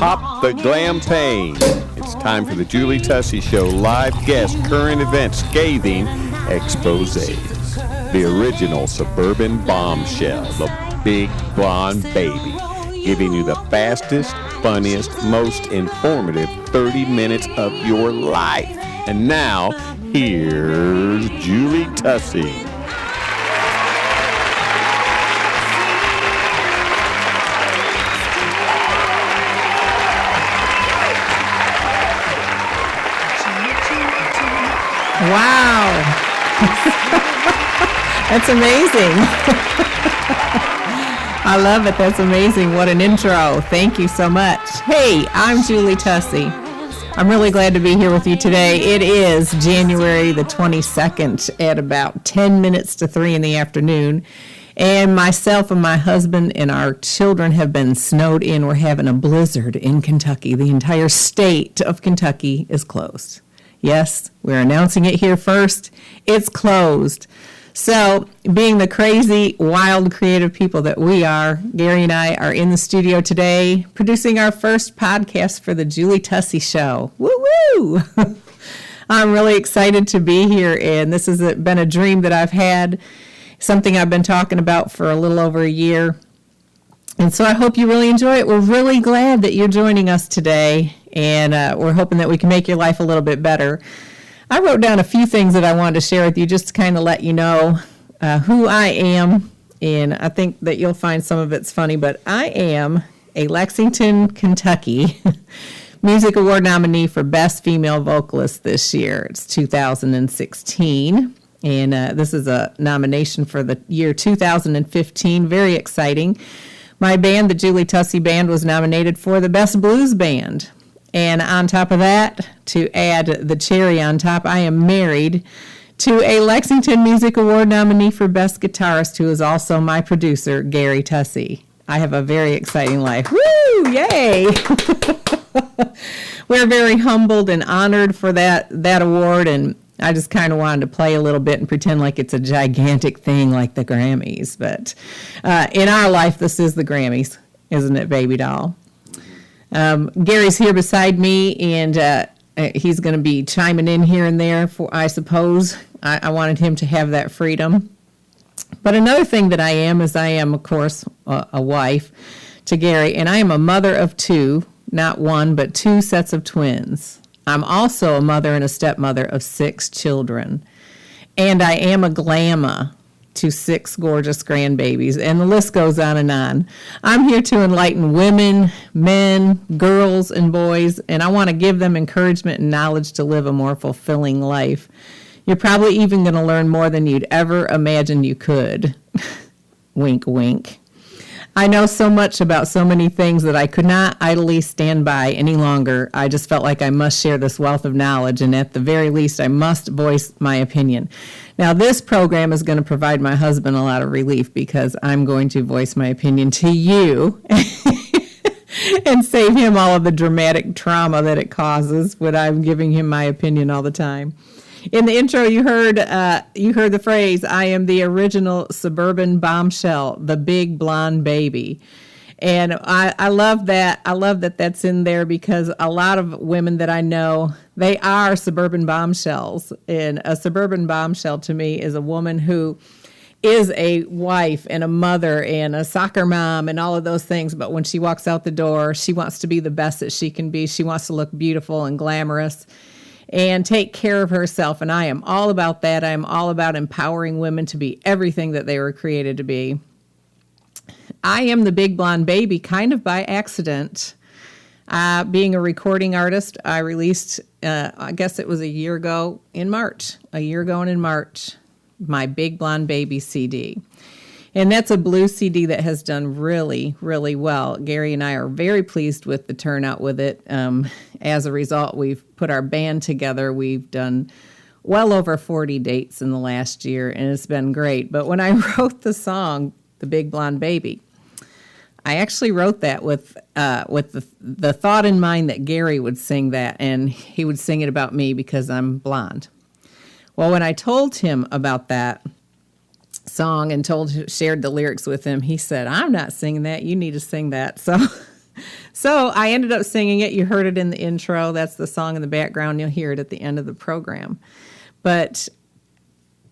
Pop the Glam-pagne. It's time for the Julie Tussey Show live guest current event scathing exposés. The original suburban bombshell, the big blonde baby, giving you the fastest, funniest, most informative 30 minutes of your life. And now, here's Julie Tussey. Wow. That's amazing. I love it. That's amazing. What an intro. Thank you so much. Hey, I'm Julie Tussey. I'm really glad to be here with you today. It is January the 22nd at about 10 minutes to 3 in the afternoon. And myself and my husband and our children have been snowed in. We're having a blizzard in Kentucky. The entire state of Kentucky is closed. Yes, we're announcing it here first. It's closed. So, being the crazy, wild, creative people that we are, Gary and I are in the studio today producing our first podcast for the Julie Tussey Show. Woo-woo! I'm really excited to be here, and this has been a dream that I've had, something I've been talking about for a little over a year. And so I hope you really enjoy it. We're really glad that you're joining us today, and we're hoping that we can make your life a little bit better. I wrote down a few things that I wanted to share with you just to kind of let you know who I am, and I think that you'll find some of it's funny, but I am a Lexington, Kentucky Music Award nominee for Best Female Vocalist this year. It's 2016, and this is a nomination for the year 2015. Very exciting. My band, the Julie Tussey Band, was nominated for the Best Blues Band. And on top of that, to add the cherry on top, I am married to a Lexington Music Award nominee for Best Guitarist, who is also my producer, Gary Tussey. I have a very exciting life. Woo! Yay! We're very humbled and honored for that award, and I just kind of wanted to play a little bit and pretend like it's a gigantic thing like the Grammys. But in our life, this is the Grammys, isn't it, baby doll? Gary's here beside me, and he's going to be chiming in here and there, I suppose. I wanted him to have that freedom. But another thing that I am is I am, of course, a wife to Gary, and I am a mother of two, not one, but two sets of twins. I'm also a mother and a stepmother of 6 children. And I am a glamma to 6 gorgeous grandbabies, and the list goes on and on. I'm here to enlighten women, men, girls, and boys, and I want to give them encouragement and knowledge to live a more fulfilling life. You're probably even going to learn more than you'd ever imagine you could. Wink, wink. I know so much about so many things that I could not idly stand by any longer. I just felt like I must share this wealth of knowledge, and at the very least, I must voice my opinion. Now, this program is going to provide my husband a lot of relief because I'm going to voice my opinion to you and save him all of the dramatic trauma that it causes when I'm giving him my opinion all the time. In the intro, you heard the phrase, I am the original suburban bombshell, the big blonde baby. And I love that. I love that that's in there because a lot of women that I know, they are suburban bombshells. And a suburban bombshell to me is a woman who is a wife and a mother and a soccer mom and all of those things. But when she walks out the door, she wants to be the best that she can be. She wants to look beautiful and glamorous and take care of herself. And I am all about that. I am all about empowering women to be everything that they were created to be. I am the big blonde baby kind of by accident. Being a recording artist, I released, I guess it was a year ago in March, my Big Blonde Baby CD. And that's a blues CD that has done really, really well. Gary and I are very pleased with the turnout with it. As a result, we've put our band together. We've done well over 40 dates in the last year, and it's been great. But when I wrote the song, The Big Blonde Baby, I actually wrote that with the thought in mind that Gary would sing that, and he would sing it about me because I'm blonde. Well, when I told him about that song and shared the lyrics with him, he said, I'm not singing that. You need to sing that. So So I ended up singing it. You heard it in the intro. That's the song in the background. You'll hear it at the end of the program. But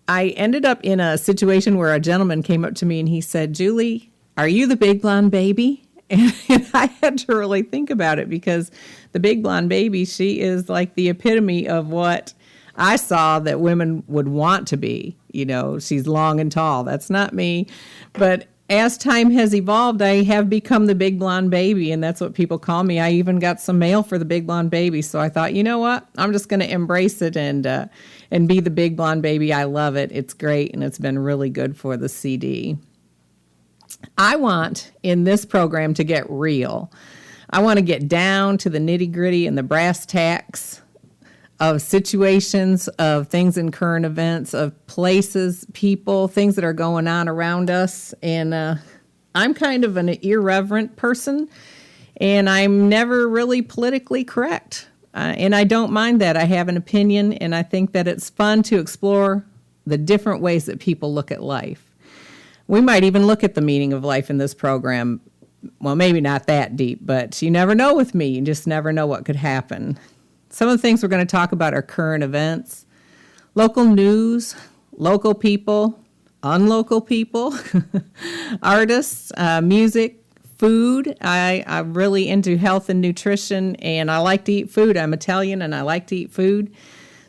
I ended up in a situation where a gentleman came up to me and he said, Julie, are you the big blonde baby? And I had to really think about it, because the big blonde baby, she is like the epitome of what I saw that women would want to be. You know, she's long and tall. That's not me. But as time has evolved, I have become the big blonde baby, and that's what people call me. I even got some mail for the big blonde baby. So I thought, you know what? I'm just going to embrace it and be the big blonde baby. I love it. It's great, and it's been really good for the CD. I want, in this program, to get real. I want to get down to the nitty-gritty and the brass tacks of situations, of things in current events, of places, people, things that are going on around us. And I'm kind of an irreverent person, and I'm never really politically correct. And I don't mind that. I have an opinion, and I think that it's fun to explore the different ways that people look at life. We might even look at the meaning of life in this program. Well, maybe not that deep, but you never know with me. You just never know what could happen. Some of the things we're going to talk about are current events, local news, local people, unlocal people, artists, music, food. I'm really into health and nutrition, and I like to eat food. I'm Italian, and I like to eat food.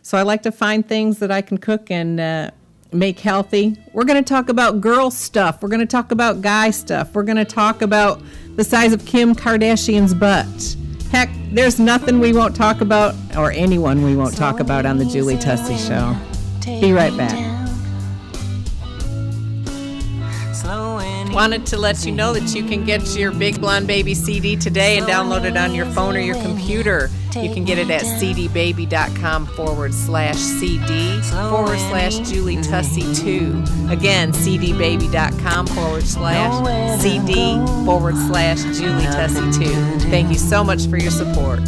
So I like to find things that I can cook and make healthy. We're going to talk about girl stuff. We're going to talk about guy stuff. We're going to talk about the size of Kim Kardashian's butt. Heck, there's nothing we won't talk about, or anyone we won't talk about on the Julie Tussey Show. Be right back. Wanted to let you know that you can get your Big Blonde Baby CD today and download it on your phone or your computer. You can get it at cdbaby.com/CD/Julie Tussey 2. Again, cdbaby.com/CD/Julie Tussey 2. Thank you so much for your support.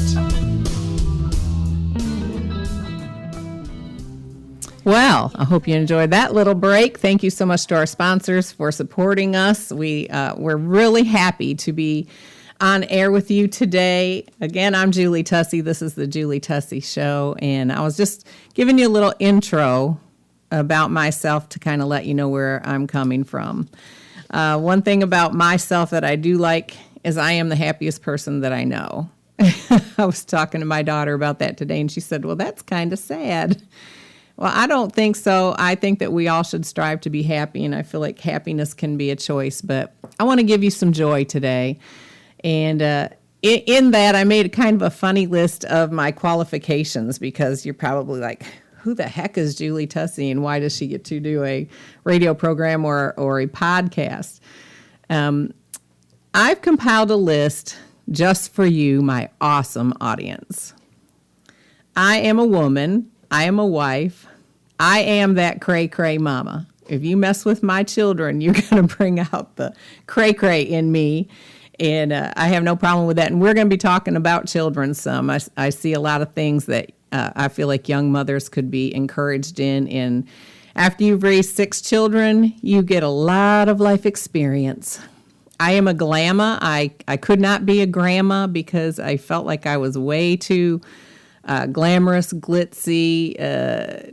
Well, I hope you enjoyed that little break. Thank you so much to our sponsors for supporting us. We're really happy to be on air with you today. Again, I'm Julie Tussey. This is the Julie Tussey Show, and I was just giving you a little intro about myself to kind of let you know where I'm coming from. One thing about myself that I do like is I am the happiest person that I know. I was talking to my daughter about that today, and she said, well, that's kind of sad. Well, I don't think so. I think that we all should strive to be happy, and I feel like happiness can be a choice. But I want to give you some joy today. And in that, I made kind of a funny list of my qualifications, because you're probably like, who the heck is Julie Tussey, and why does she get to do a radio program or a podcast? I've compiled a list just for you, my awesome audience. I am a woman. I am a wife. I am that cray-cray mama. If you mess with my children, you're going to bring out the cray-cray in me, and I have no problem with that. And we're going to be talking about children some. I see a lot of things that I feel like young mothers could be encouraged in. And after you've raised 6 children, you get a lot of life experience. I am a glamma. I could not be a grandma because I felt like I was way too glamorous, glitzy,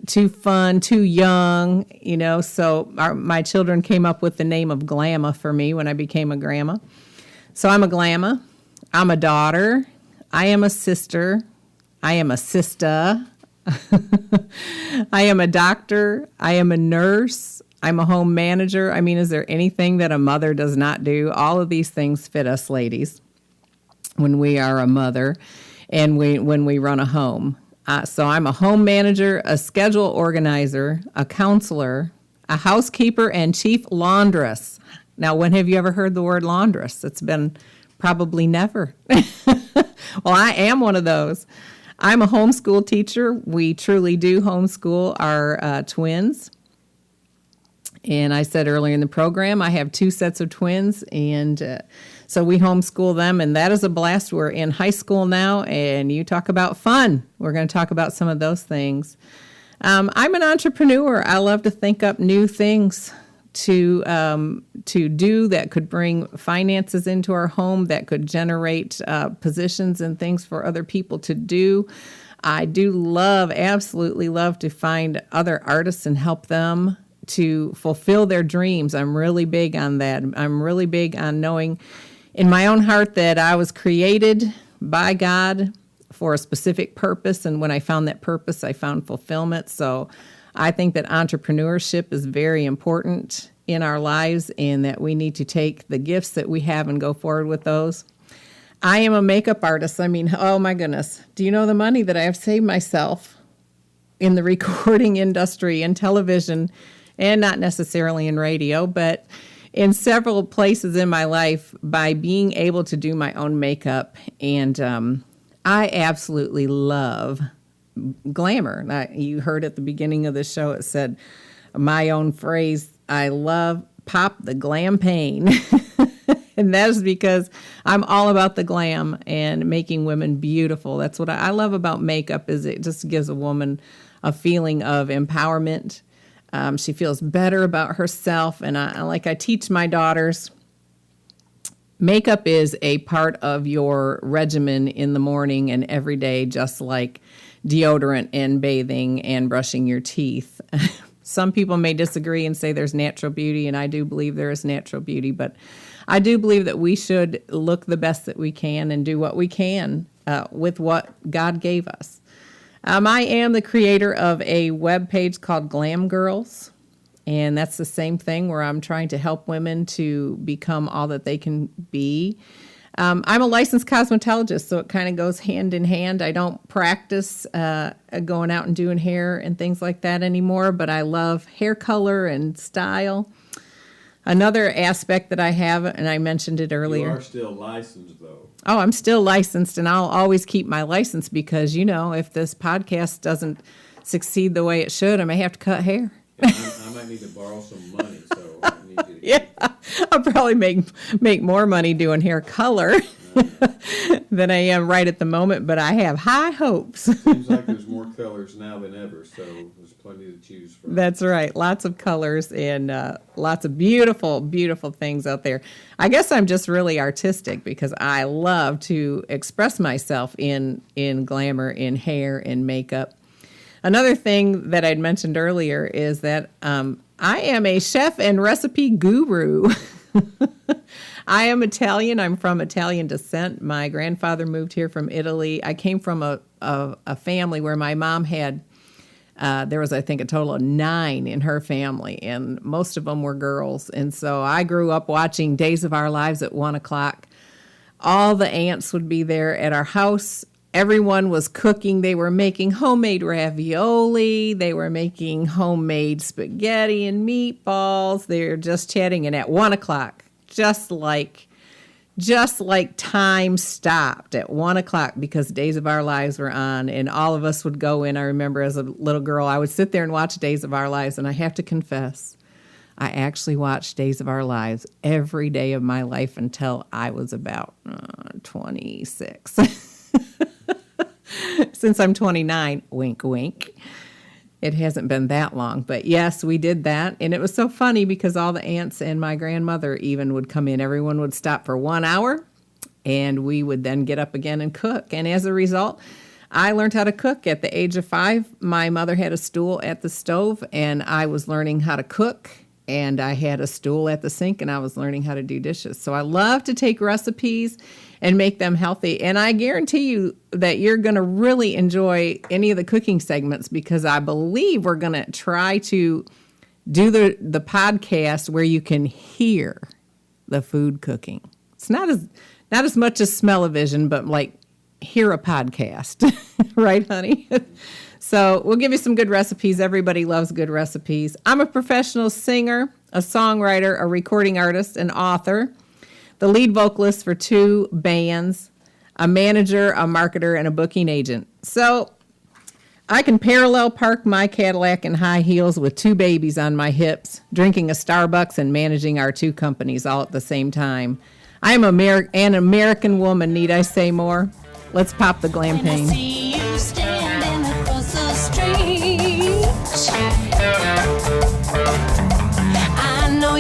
too fun, too young, you know. So my children came up with the name of Glamma for me when I became a grandma. So I'm a glamma. I'm a daughter. I am a sister. I am a sister. I am a doctor. I am a nurse. I'm a home manager. I mean, is there anything that a mother does not do? All of these things fit us ladies when we are a mother. And when we run a home. So I'm a home manager, a schedule organizer, a counselor, a housekeeper, and chief laundress. Now, when have you ever heard the word laundress? It's been probably never. Well, I am one of those. I'm a homeschool teacher. We truly do homeschool our twins. And I said earlier in the program, I have 2 sets of twins, and so we homeschool them, and that is a blast. We're in high school now, and you talk about fun. We're going to talk about some of those things. I'm an entrepreneur. I love to think up new things, to do that could bring finances into our home, that could generate positions and things for other people to do. I do absolutely love to find other artists and help them to fulfill their dreams. I'm really big on that. I'm really big on knowing in my own heart that I was created by God for a specific purpose, and when I found that purpose, I found fulfillment. So I think that entrepreneurship is very important in our lives, and that we need to take the gifts that we have and go forward with those. I am a makeup artist. I mean, oh my goodness. Do you know the money that I have saved myself in the recording industry and television, and not necessarily in radio, but in several places in my life by being able to do my own makeup. And I absolutely love glamour. You heard at the beginning of the show, it said my own phrase, I love pop the Glam-pagne. And that is because I'm all about the glam and making women beautiful. That's what I love about makeup, is it just gives a woman a feeling of empowerment. She feels better about herself. And I teach my daughters, makeup is a part of your regimen in the morning and every day, just like deodorant and bathing and brushing your teeth. Some people may disagree and say there's natural beauty, and I do believe there is natural beauty, but I do believe that we should look the best that we can and do what we can with what God gave us. I am the creator of a web page called Glam-Girls, and that's the same thing where I'm trying to help women to become all that they can be. I'm a licensed cosmetologist, so it kind of goes hand in hand. I don't practice going out and doing hair and things like that anymore, but I love hair color and style. Another aspect that I have, and I mentioned it earlier. You are still licensed, though. Oh, I'm still licensed, and I'll always keep my license because, if this podcast doesn't succeed the way it should, I may have to cut hair. Yeah, I might need to borrow some money, so I need you to Yeah, I'll probably make more money doing hair color than I am right at the moment, but I have high hopes. Seems like there's more colors now than ever, so there's plenty to choose from. That's right. Lots of colors and lots of beautiful, beautiful things out there. I guess I'm just really artistic because I love to express myself in glamour, in hair, in makeup. Another thing that I'd mentioned earlier is that I am a chef and recipe guru. I am Italian. I'm from Italian descent. My grandfather moved here from Italy. I came from a family where my mom had, there was, I think, a total of 9 in her family, and most of them were girls. And so I grew up watching Days of Our Lives at 1 o'clock. All the aunts would be there at our house. Everyone was cooking. They were making homemade ravioli. They were making homemade spaghetti and meatballs. They were just chatting. And at 1 o'clock, just like time stopped at 1 o'clock because Days of Our Lives were on, and all of us would go in. I remember as a little girl, I would sit there and watch Days of Our Lives, and I have to confess, I actually watched Days of Our Lives every day of my life until I was about 26. Since I'm 29, wink, wink. It hasn't been that long, but yes, we did that. And it was so funny because all the aunts and my grandmother even would come in. Everyone would stop for 1 hour, and we would then get up again and cook. And as a result, I learned how to cook at the age of 5. My mother had a stool at the stove, and I was learning how to cook. And I had a stool at the sink, and I was learning how to do dishes. So I love to take recipes and make them healthy. And I guarantee you that you're going to really enjoy any of the cooking segments because I believe we're going to try to do the podcast where you can hear the food cooking. It's not as much as smell-o-vision, but like hear a podcast. Right, honey? So we'll give you some good recipes. Everybody loves good recipes. I'm a professional singer, a songwriter, a recording artist, an author, the lead vocalist for 2 bands, a manager, a marketer, and a booking agent. So I can parallel park my Cadillac in high heels with 2 babies on my hips, drinking a Starbucks and managing our 2 companies all at the same time. I am an American woman, need I say more? Let's pop the Glam-pagne. I know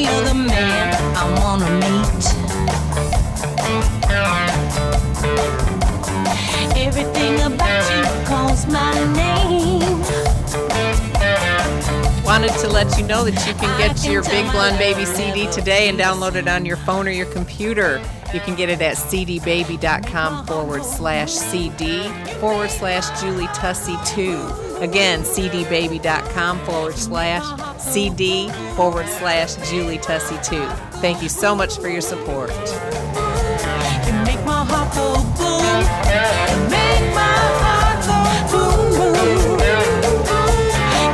wanted to let you know that you can get your Big Blonde Baby CD today and download it on your phone or your computer. You can get it at cdbaby.com/CD/Julie Tussey 2. Again, cdbaby.com/CD/Julie Tussey 2. Thank you so much for your support. You make my heart go boom. You make my heart go boom, boom.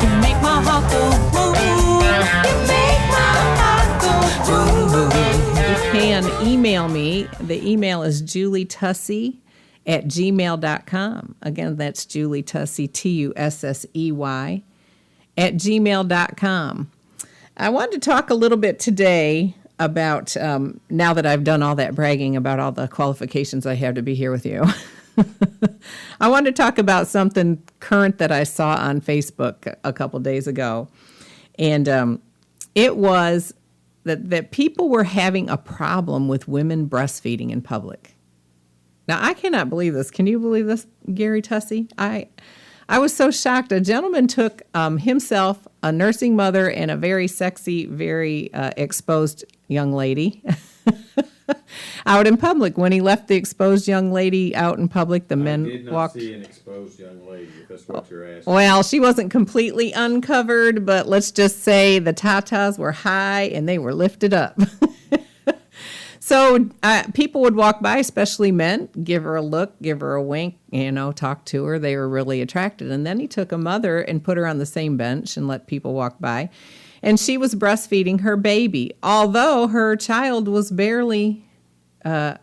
You make my heart go boom. You make my heart go boom, boom. You can email me. The email is julietussey@gmail.com. Again, that's Julie Tussey, Tussey, @gmail.com. I wanted to talk a little bit today about, now that I've done all that bragging about all the qualifications I have to be here with you. I wanted to talk about something current that I saw on Facebook a couple days ago. And it was that people were having a problem with women breastfeeding in public. Now, I cannot believe this. Can you believe this, Gary Tussey? I was so shocked. A gentleman took himself, a nursing mother, and a very sexy, very exposed young lady out in public. When he left the exposed young lady out in public, the men walked. I did not see an exposed young lady, if that's what you're asking. Well, she wasn't completely uncovered, but let's just say the tatas were high and they were lifted up. So people would walk by, especially men, give her a look, give her a wink, talk to her. They were really attracted. And then he took a mother and put her on the same bench and let people walk by. And she was breastfeeding her baby, although her child was barely, her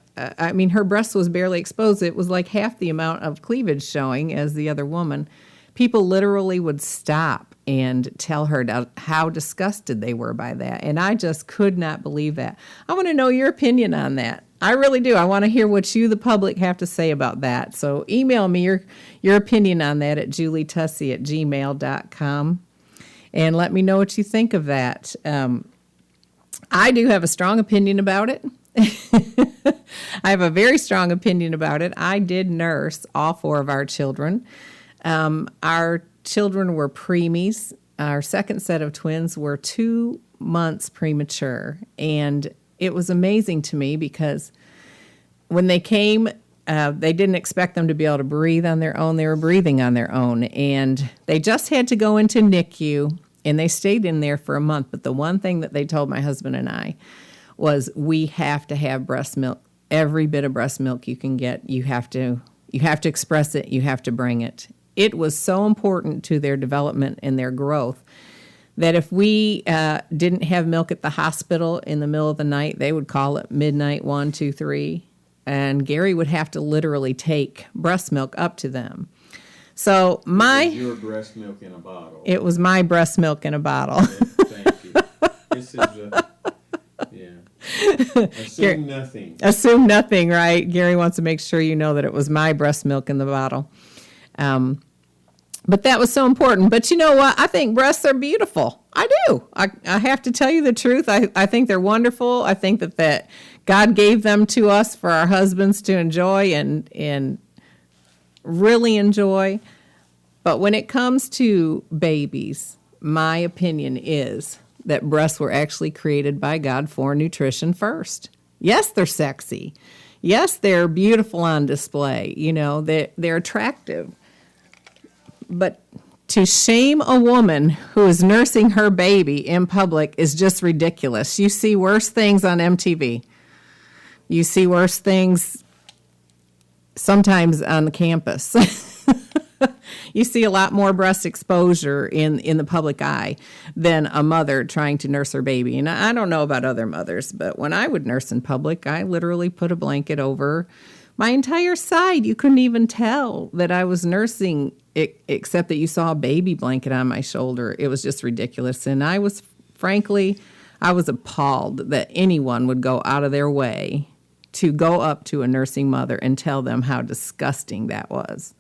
breast was barely exposed. It was like half the amount of cleavage showing as the other woman. People literally would stop and tell her how disgusted they were by that. And I just could not believe that. I want to know your opinion on that. I really do. I want to hear what you, the public, have to say about that. So email me your opinion on that at julietussey@gmail.com. And let me know what you think of that. I do have a strong opinion about it. I have a very strong opinion about it. I did nurse all 4 of our children. Our children were preemies. Our second set of twins were 2 months premature. And it was amazing to me because when they came, they didn't expect them to be able to breathe on their own. They were breathing on their own. And they just had to go into NICU, and they stayed in there for a month. But the one thing that they told my husband and I was, we have to have breast milk. Every bit of breast milk you can get, you have to express it, you have to bring it. It was so important to their development and their growth that if we didn't have milk at the hospital in the middle of the night, they would call it midnight, 1, 2, 3, and Gary would have to literally take breast milk up to them. So It was your breast milk in a bottle. It was my breast milk in a bottle. Thank you. This is Assume nothing. Assume nothing, right? Gary wants to make sure you know that it was my breast milk in the bottle. But that was so important. But you know what? I think breasts are beautiful. I do. I have to tell you the truth. I think they're wonderful. I think that God gave them to us for our husbands to enjoy and really enjoy. But when it comes to babies, my opinion is that breasts were actually created by God for nutrition first. Yes, they're sexy. Yes, they're beautiful on display. They're attractive. But to shame a woman who is nursing her baby in public is just ridiculous. You see worse things on MTV. You see worse things sometimes on the campus. You see a lot more breast exposure in the public eye than a mother trying to nurse her baby. And I don't know about other mothers, but when I would nurse in public, I literally put a blanket over my entire side. You couldn't even tell that I was nursing, except that you saw a baby blanket on my shoulder. It was just ridiculous. And I was appalled that anyone would go out of their way to go up to a nursing mother and tell them how disgusting that was.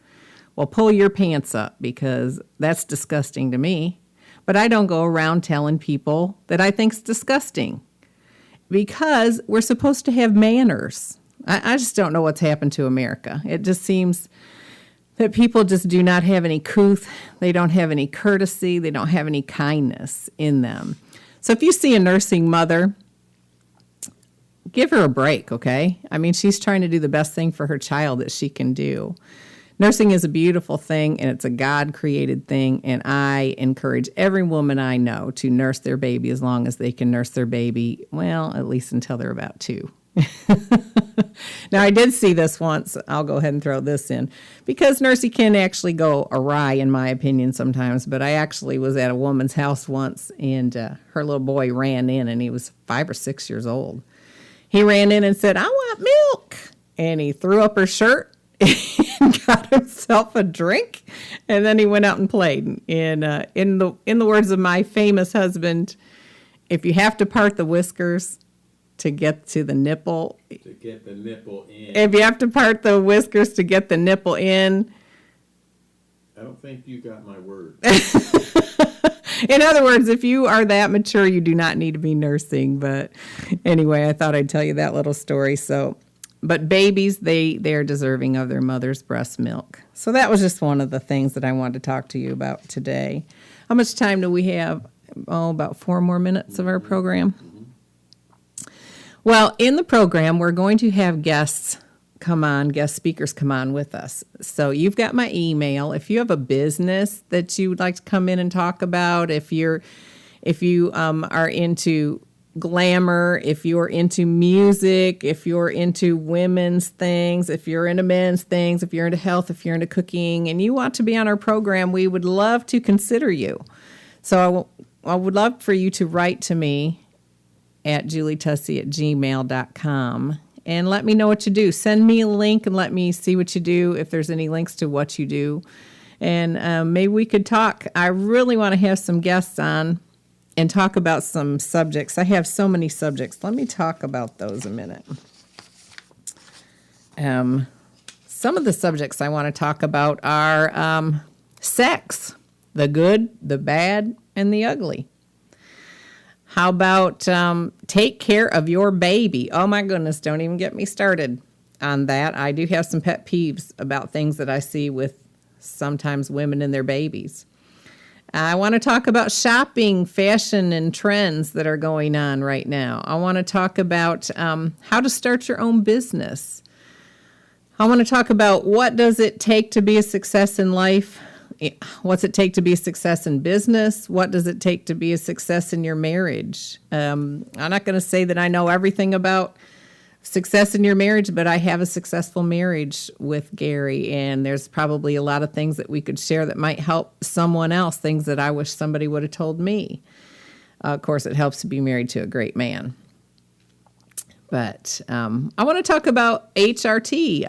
Well, pull your pants up, because that's disgusting to me. But I don't go around telling people that I think's disgusting, because we're supposed to have manners. I just don't know what's happened to America. It just seems, that people just do not have any couth, they don't have any courtesy, they don't have any kindness in them. So if you see a nursing mother, give her a break, okay? I mean, she's trying to do the best thing for her child that she can do. Nursing is a beautiful thing, and it's a God-created thing, and I encourage every woman I know to nurse their baby as long as they can nurse their baby, well, at least until they're about 2. Now, I did see this once. I'll go ahead and throw this in, because nursing can actually go awry, in my opinion, sometimes, but I actually was at a woman's house once, and her little boy ran in, and he was 5 or 6 years old. He ran in and said, "I want milk," and he threw up her shirt and got himself a drink, and then he went out and played. And in the words of my famous husband, if you have to part the whiskers to get to the nipple, if you have to part the whiskers to get the nipple in, I don't think you got my word. in other words, if you are that mature, you do not need to be nursing. But anyway, I thought I'd tell you that little story. So, but babies, they are deserving of their mother's breast milk. So that was just one of the things that I wanted to talk to you about today. How much time do we have? Oh, about 4 more minutes of our program. Well, in the program, we're going to have guest speakers come on with us. So you've got my email. If you have a business that you would like to come in and talk about, if you are into glamour, if you're into music, if you're into women's things, if you're into men's things, if you're into health, if you're into cooking, and you want to be on our program, we would love to consider you. So I would love for you to write to me at julietussey@gmail.com and let me know what you do. Send me a link and let me see what you do, if there's any links to what you do. And maybe we could talk. I really want to have some guests on and talk about some subjects. I have so many subjects. Let me talk about those a minute. Some of the subjects I want to talk about are sex, the good, the bad, and the ugly. How about take care of your baby? Oh, my goodness, don't even get me started on that. I do have some pet peeves about things that I see with sometimes women and their babies. I want to talk about shopping, fashion, and trends that are going on right now. I want to talk about how to start your own business. I want to talk about what does it take to be a success in life. What's it take to be a success in business? What does it take to be a success in your marriage? I'm not going to say that I know everything about success in your marriage, but I have a successful marriage with Gary, and there's probably a lot of things that we could share that might help someone else, things that I wish somebody would have told me. Of course, it helps to be married to a great man. But I want to talk about HRT,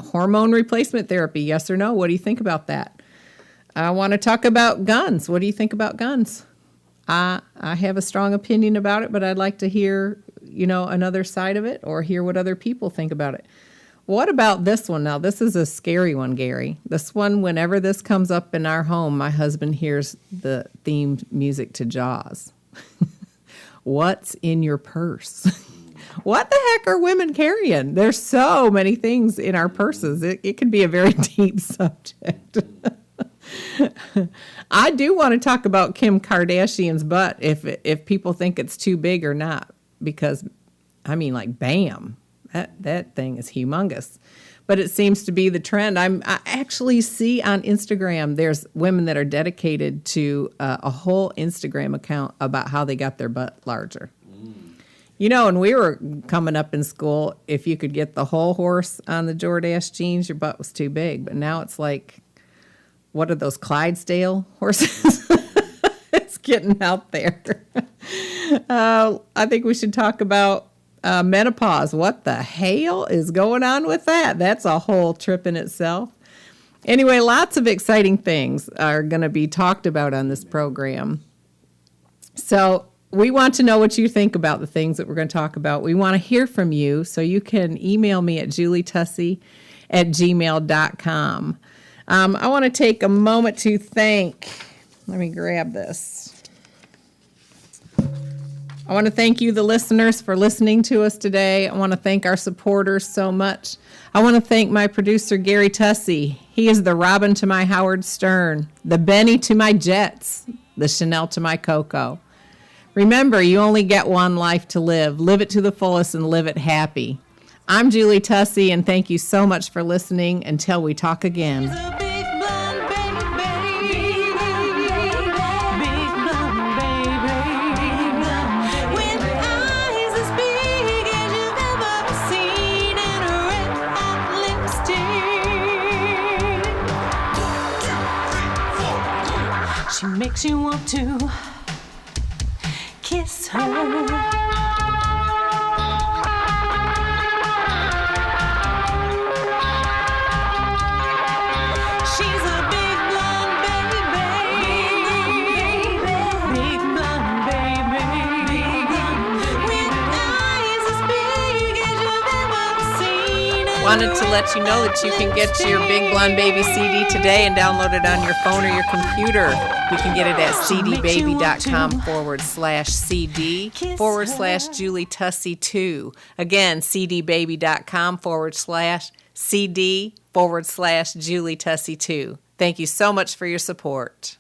hormone replacement therapy, yes or no? What do you think about that? I want to talk about guns. What do you think about guns? I have a strong opinion about it, but I'd like to hear, another side of it, or hear what other people think about it. What about this one? Now, this is a scary one, Gary. This one, whenever this comes up in our home, my husband hears the theme music to Jaws. What's in your purse? What the heck are women carrying? There's so many things in our purses. It could be a very deep subject. I do want to talk about Kim Kardashian's butt, if people think it's too big or not, because, bam, that thing is humongous. But it seems to be the trend. I actually see on Instagram, there's women that are dedicated to a whole Instagram account about how they got their butt larger. When we were coming up in school, if you could get the whole horse on the Jordache jeans, your butt was too big. But now it's like, what are those Clydesdale horses? It's getting out there. I think we should talk about menopause. What the hell is going on with that? That's a whole trip in itself. Anyway, lots of exciting things are going to be talked about on this program. So we want to know what you think about the things that we're going to talk about. We want to hear from you, so you can email me at julietussey@gmail.com. I want to take a moment to thank, let me grab this. I want to thank you, the listeners, for listening to us today. I want to thank our supporters so much. I want to thank my producer, Gary Tussey. He is the Robin to my Howard Stern, the Benny to my Jets, the Chanel to my Coco. Remember, you only get one life to live. Live it to the fullest and live it happy. I'm Julie Tussey, and thank you so much for listening. Until we talk again. She makes you want to kiss her. Wanted to let you know that you can get your Big Blonde Baby CD today and download it on your phone or your computer. You can get it at cdbaby.com/CD/Julie Tussey 2. Again, cdbaby.com/CD/Julie Tussey 2. Thank you so much for your support.